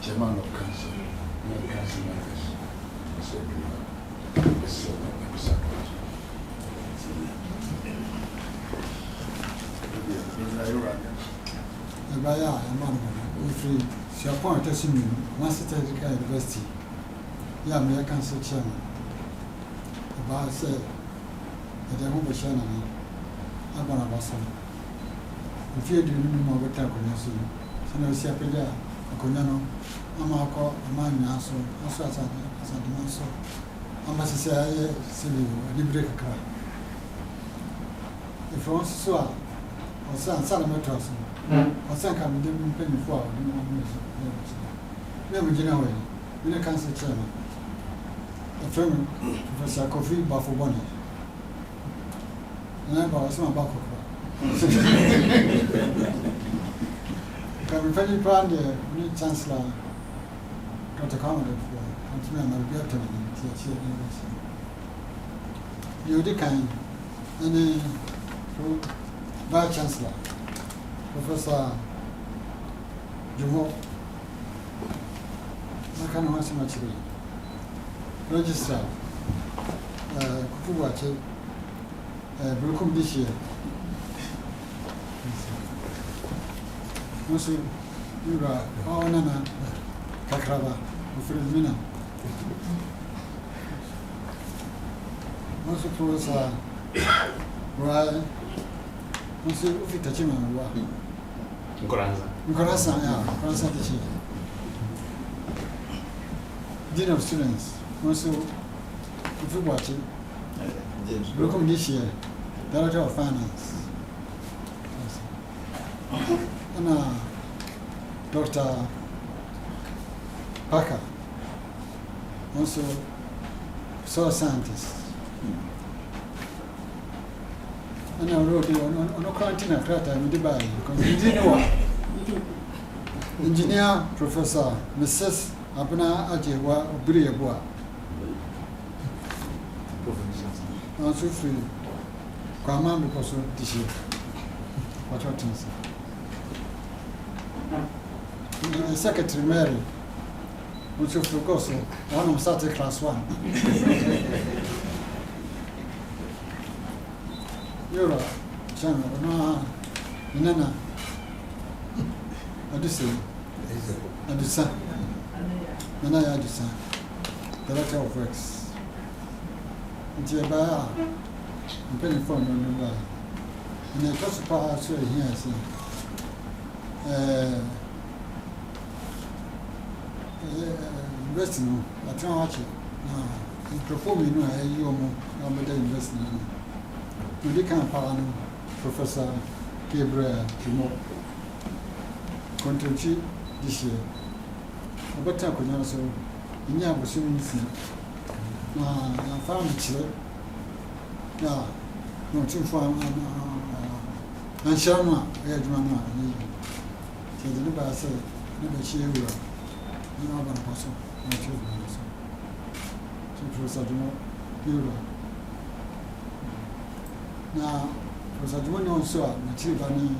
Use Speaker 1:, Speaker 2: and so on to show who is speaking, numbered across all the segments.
Speaker 1: Chairman of Council, Council members, University. Yeah, I'm Council Chairman. About said, the home of China, I'm one of us. If you do more with Taconasu, so no Siapida, Conano, Amako, Amanaso, also as a demaso. I must say, I see you, a liberate car. If you want to swear, or send Salamatros, or send come different penny for never generally, in a council chairman. A firm Professor Coffee Buffo Bonnie. And I bought some about Can we very proud the new Chancellor Dr. Commodore for Anthony Margaret and THC University. You decline any Vice Chancellor Professor Jumo. I can't answer much. Register Kufuwache Brukum this year. Also, you are all Nana Kakraba, Ufrimina. Also, Professor Brian, also, Ufi Tachima, Nkoranza, yeah, Nkoranza teaching. Dean of Students, also, if you watch it, welcome this year, Director of Finance. And Dr. Parker, also soil scientist. And I wrote on quarantine after that time, because Engineer Professor Mrs. Abna Ajewa Obriabua. Also free. Kwama because of this year. What things? The Secretary Mary, which of course, one of started class 1. You're a channel, no, Nana. I do say, I do say. And I understand. Director of Works. Until I'm paying for no. And I trust the power to here. Investing, I try to watch it. Performing, you are better investing. You can't power Professor Gabriel Timo. Contribute this year. But I could also, in your pursuing, I found it. Yeah, no, too far. And Sharma, Edmana, the neighbor said, never cheer you. You know, one person, my children. So, Professor Euro. Now, Professor Duane also, my children.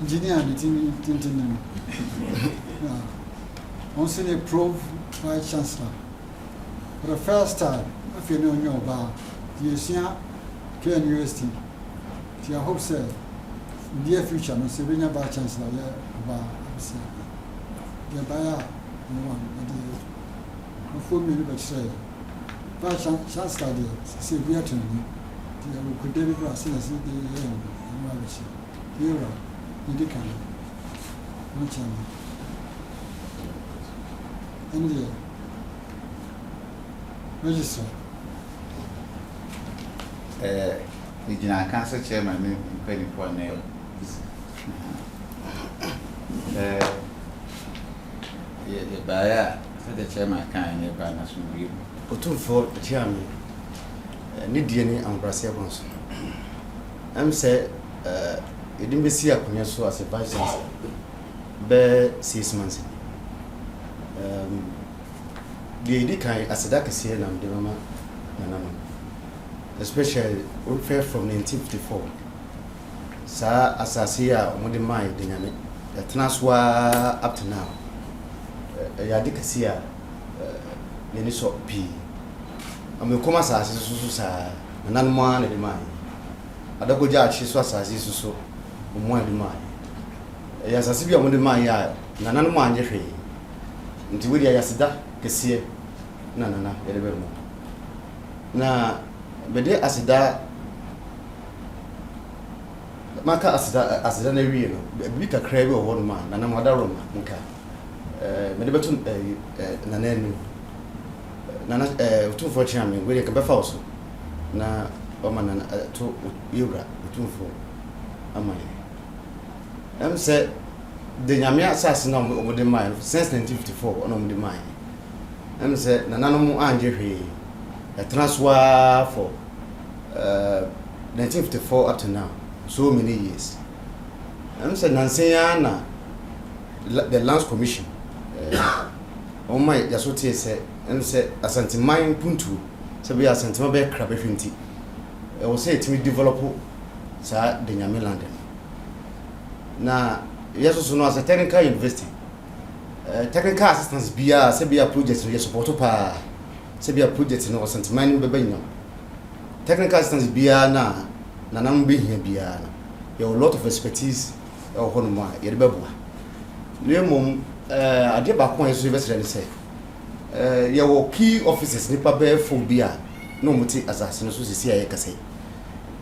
Speaker 1: Engineer and Tintin. Also, a pro Vice Chancellor. For the first time, if you know about the KsTU University, I hope so. In the near future, no Savina Vice Chancellor, about the buyer, no 4 million, but say, Vice Chancellor, say, we are to me. We could deliver us in the Euro. You can no channel. India register.
Speaker 2: The Council Chairman, penny for nail. The buyer, the Chairman can never national review.
Speaker 3: But two for the Chairman, need DNA and Brazil. I'm say, you didn't see a consul as a vice chancellor. Bear 6 months. The idea as a dark here and the mama, especially from 1954. sa asase a omode mai de nyame yatena so up to now ya de kase a ye ni so pi amekoma asase so sa nanan mo na de mai adakoja achi so asase so mo de mai ya asase bi omode mai ya nanan mo anje hwe nti we ya yasida kase na ye de be mo na bede asida maka asida na wie no bi kakra bi owo no ma na namada roma nka mede betu na nanu na utumfo chiame we ka befa oso na o ma na to yura utumfo amaye say de nyame asase na o de mai since 1954 ono de mai say na nanom anje hwe transfer for 1954 up to now so many years. Say Nanseyana the Lands Commission on my Yasote say Asantehene Puntu so be Asantehene be crab finti I will say it me develop sa the Nyame land na yes no as a technical university technical assistance bia say bia project we support pa say bia project no Asantehene be benyo technical assistance bia na nanam be here bia na you have a lot of expertise on my yerbeboa lemom ade ba kon so university ni say you will key offices nipa be for bia no muti asase no so sisi aye kase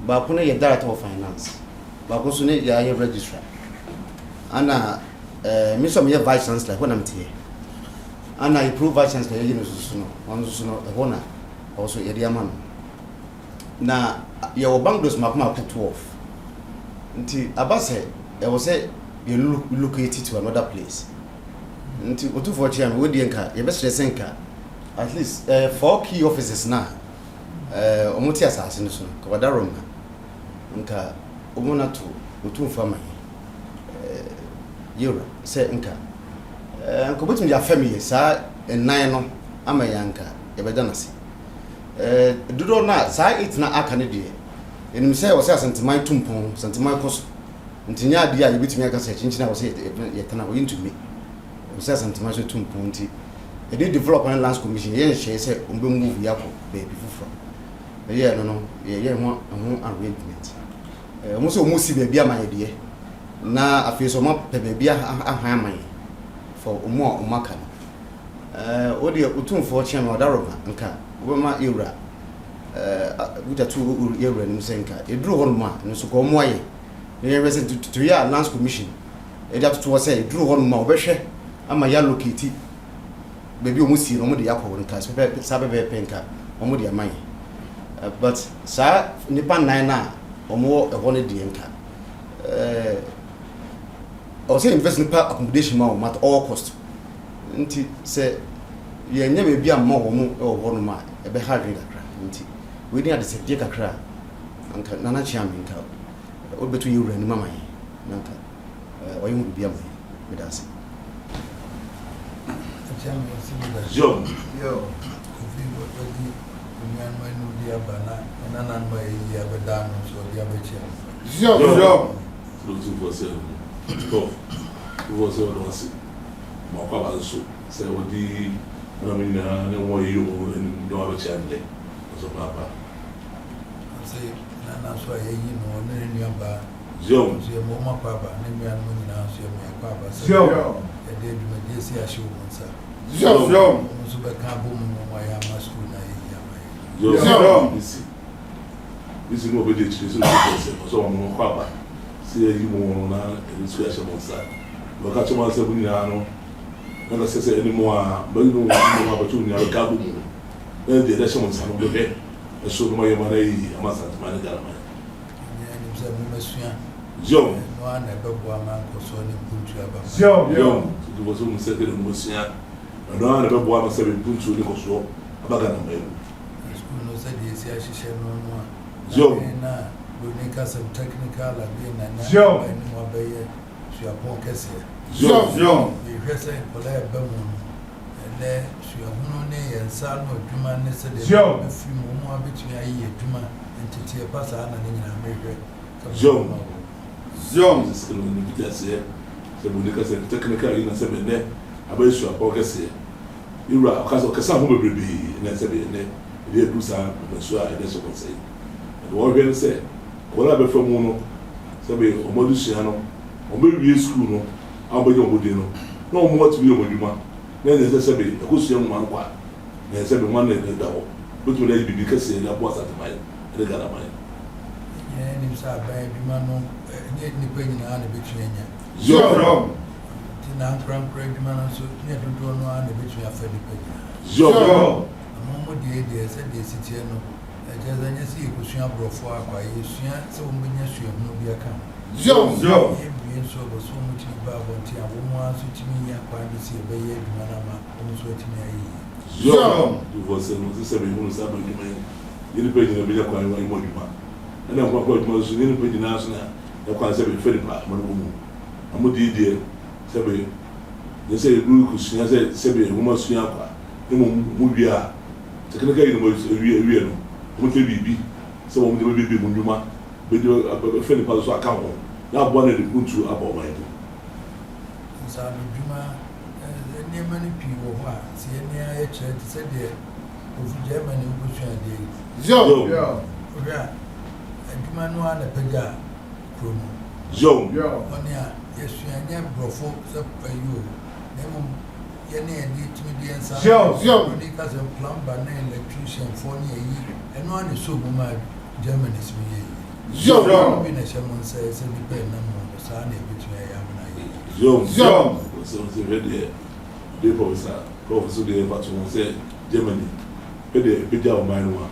Speaker 3: ba ko na ye director of finance ba ko so ne ya ye registrar ana me so me vice chancellor when am tie ana improve vice chancellor ye no so no one so no e hona also ye dia man na ye wo bank dos makoma 12 nti abase e wo say you locate to another place nti otufo chiam we die nka ye be senka at least 4 key offices na omuti asase no so ko wadarom na nka omona to otufo amai yura say nka nko botum ya family sa ennan no amayanka ye be danase dudo na sa it na aka ne de enim say wo say Asantehene tumpon Asantehene koso ntinya ade a yebetumi aka say chinchina wo say ye tana wo yintumi wo say Asantehene so tumpon nti e dey develop an lands commission ye nhye say ombe move yakọ baby fufuro ye no ye ho arrangement mo so mo si baby amaye de na afeso mo pe baby ahan amaye for omo omaka o de otumfo chiama odaroma nka wema ewra buta tu ewra ni senka eduru honma nso ko moye ye represent to ya lands commission e dat to say eduru honma obehwe ama ya locate baby omusi no mo de yakọ nka so be penka omo de amanye but sa nipa nine na omo e hone de nka o say invest nipa accommodation ma at all cost nti say ye nya baby am mo mo e hone ma e be hard kakra nti we dey at the same kakra anka nana chiam nka o betu you run mama yi nka o yim bi am me dance
Speaker 4: Yo
Speaker 5: Nyan mai no dia bana nanan mai ya bedam so dia beche
Speaker 1: Yo
Speaker 4: looking for say to wo se o se mo kwa ba so se o di na mi na ne wo yi o do ba chande so papa
Speaker 5: say nanan so ye yi no ne ni aba
Speaker 4: yo
Speaker 5: so mo ma kwa ba ne mi an mo nyina so me kwa ba so
Speaker 1: Yo
Speaker 5: e de du me de si a show mo sa
Speaker 1: Yo
Speaker 5: mo so be ka bo mo ma ya ma school na yi ya mai
Speaker 4: yo this no be the truth so mo kwa ba se yi mo na e su ya mo sa lo ka choma se bu ni ano na se se ni mo a ba no mo ba tu ni ka bu mo e de da mo sa no be e so mo ye ma na yi ama sa ma ni gara ma
Speaker 5: ni se mo mesua
Speaker 4: yo
Speaker 5: no an e be bo ama ko so ni puntu aba
Speaker 4: yo tu bo so mo se ke mo sia no an e be bo ama se be puntu ni ko so abaga na me
Speaker 5: school no se di si a shishe no no
Speaker 4: yo
Speaker 5: na do ni ka some technical abi na na
Speaker 1: Yo.
Speaker 5: ni mo be ye su apon kese
Speaker 1: Yo
Speaker 5: we hwese kola e ba mu ne su ahunu ne ye nsa no adwuma ne se de
Speaker 1: Yo.
Speaker 5: be fi mu mu abetumi ayi adwuma entiti e pasa na ne nyina mehwe
Speaker 4: Yo. Zion is going to be just here. So we can say technical in a 7 day. I bet you are okay. You are because some will be in a 7 day. They do some, I'm sure I just want to say. And what we say, whatever from Mono, Sabi, or Modiciano, or maybe school, I'll be your Modino. No more to be a Modima. Then there's a Sabi, a good young man, and there's every one in the double. But will they be because that was at the mind, and they got a mind.
Speaker 5: Yeah, and it's a bad man, depending on the between you.
Speaker 4: Zion!
Speaker 5: Tina Cram Craig man, so near to draw on the between a fairly pay.
Speaker 4: Zion!
Speaker 5: Among what the idea said they sit here, no. I just then see you pushing up for by you, so many years you have no be account.
Speaker 4: Zion!
Speaker 5: Being so so much about what you have one to me, and privacy of a year, Manama, almost waiting a year.
Speaker 4: Zion! You was a 7 months up in the man. You pay the Villa Quine Modima. And then what was in the national, the concept of Philippa, Manu. I'm with the idea, Sabi. They say, Lucas, I said, Sabi, woman, Siaka, Mubia, technically, the most real. What will be? Some of them will be Munduma, but you're a Philippa account. Now, one of the good to about my book.
Speaker 5: So, Juma, near many people who are seeing near a church said there, of Germany, which are the
Speaker 4: Zion!
Speaker 5: and Juma no one a pega, Crum.
Speaker 4: Zion!
Speaker 5: One year, yes, you are near Brofo, up by you. Yenny need to be and some because of plumber and electrician for near and one is so mad Germany's me.
Speaker 4: Zion!
Speaker 5: Been a shaman says, and depend on the sun between I am and
Speaker 4: Zion! So, the professor, Professor, the Patron said, Germany, pay the big job of mine one.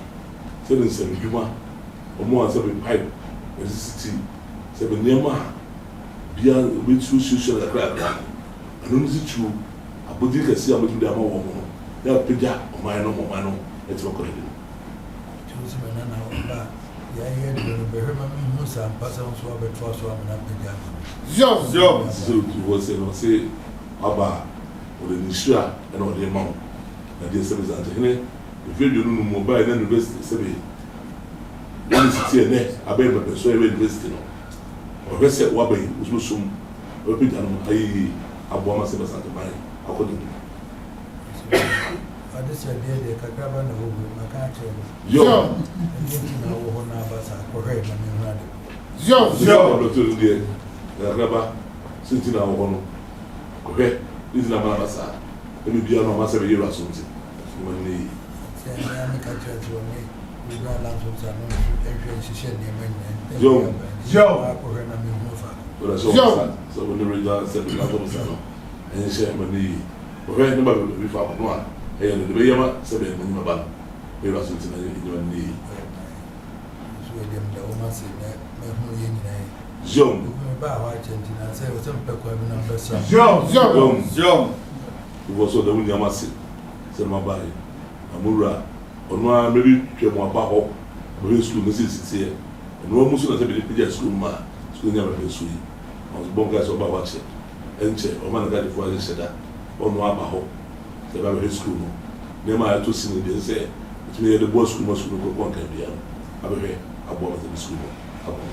Speaker 4: Seven seven Juma, or more 7 pipe, as city, 7 near ma, beyond which you should have cracked. I don't see true. I put you can see how much they are more. They are big job of mine, no more, I know, it's what I do.
Speaker 1: Zion!
Speaker 4: So, you was say, Abba, or the Nishra, and all the amount. And there's some Asantehene, if you don't know mobile, then university, Sabi. One is here, I bet my persuade university. Or rest at Wabi, which was soon. Repeat, I bought myself at the mind. I couldn't.
Speaker 5: I just said, the Kakraban, I can't tell you.
Speaker 1: Zion!
Speaker 5: And you know, one of us are correct, and you're ready.
Speaker 1: Zion!
Speaker 4: The grabber, sitting our one. Okay, this is a man of us. Let me be a master of your something. When the
Speaker 5: Church will make we got lots of time. She said,
Speaker 4: so when the result said, and he said, when the red number we found one, and the Bayama said, when you about we were something in your knee.
Speaker 5: The woman said,
Speaker 4: John,
Speaker 5: I said, some people number some.
Speaker 1: Zion!
Speaker 4: who was so the Williamasi, said my body. Amura, or no, maybe came one back, but school is here. And no Muslim has been a school man, school never been sweet. I was born guys about watching. And check, or man got the father said that, or no, I'm a hope. They have a school. Never I to see the say, it's me the boys school must go one can be. I be here, I bought the school. I bought it.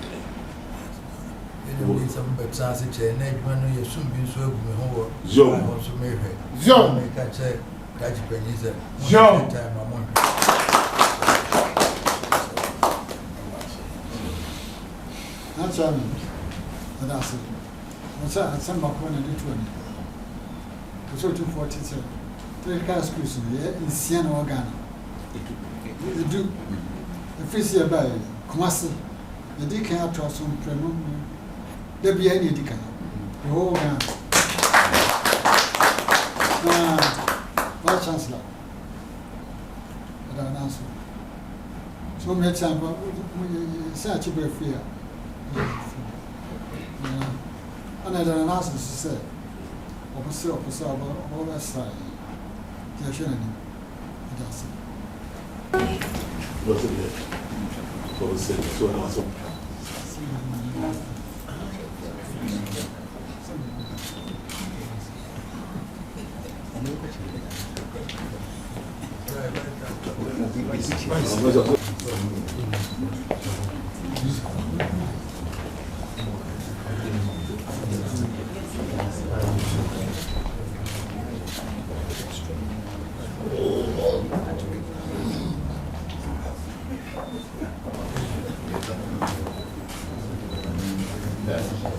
Speaker 5: Some Betsasi chain, when you soon be so good.
Speaker 4: John,
Speaker 5: I also made her.
Speaker 1: Zion!
Speaker 5: Make a check, catch pennies.
Speaker 1: John!
Speaker 5: Time I'm on.
Speaker 1: That's and that's it. What's some of one and the 20. So 247. 3 car schools in Siena Organa. You do the first year by Kumasi. The deacon have to some premium. There be any deacon. The whole gun. Vice Chancellor. I don't answer. So many times, such a very fear. And I don't answer to say, opposite, all that side. Yes, you know.
Speaker 4: what's it? So we said, so also.
Speaker 2: Yes.